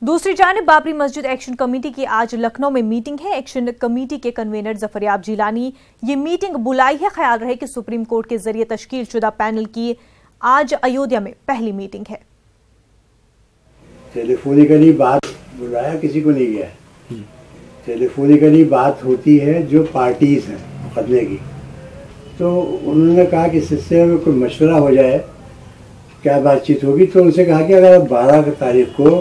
दूसरी जानिब बाबरी मस्जिद एक्शन कमेटी की आज लखनऊ में मीटिंग है। एक्शन कमेटी के कन्वीनर जफरयाब जिलानी ये मीटिंग बुलाई है। ख्याल रहे कि सुप्रीम कोर्ट के जरिए तश्कील शुदा पैनल की आज अयोध्या में पहली मीटिंग है। टेलीफोनिकली बात बुलाया किसी को नहीं गया। टेलीफोनिकली बात होती है जो पार्टीज हैं मुकदमे की, तो उन्होंने कहा कि इस सिलसिले में कोई मशवरा हो जाए, क्या बातचीत होगी। तो उनसे कहा कि अगर 12 तारीख को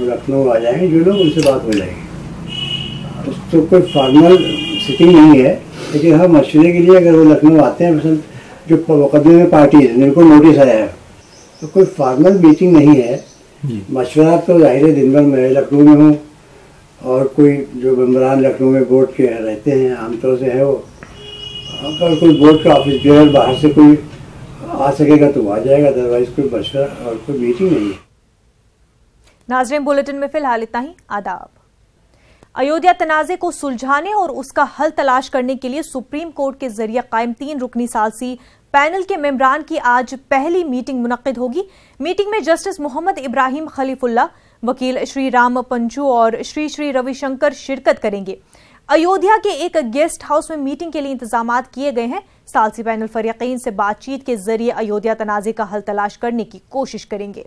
लखनऊ आ जाएंगे जो लोग, उनसे बात हो जाएगी। तो कोई फॉर्मल सिटिंग नहीं है, लेकिन हाँ मशवरे के लिए अगर वो लखनऊ आते हैं, पसंद जो मुकदमे में पार्टी है जिनको नोटिस आया है, तो कोई फॉर्मल मीटिंग नहीं है। मशवरा तो जाहिर है दिन भर मैं लखनऊ में हूँ और कोई जो मेम्बरान लखनऊ में बोर्ड के रहते हैं आमतौर से है वो, अगर कोई बोर्ड का ऑफिस जो है बाहर से कोई आ सकेगा तो वो आ जाएगा, अदरवाइज कोई मशवरा और कोई मीटिंग नहीं है। नाज़रीन, बुलेटिन में फिलहाल इतना ही। आदाब। अयोध्या तनाज़े को सुलझाने और उसका हल तलाश करने के लिए सुप्रीम कोर्ट के जरिए कायम 3 रुकनी सालसी पैनल के मेंबरान की आज पहली मीटिंग मुनक्किद होगी। मीटिंग में जस्टिस मोहम्मद इब्राहिम खलीफुल्ला, वकील श्री राम पंचू और श्री रविशंकर शिरकत करेंगे। अयोध्या के एक गेस्ट हाउस में मीटिंग के लिए इंतजामात किए गए हैं। सालसी पैनल फरीक़ैन से बातचीत के जरिए अयोध्या तनाज़े का हल तलाश करने की कोशिश करेंगे।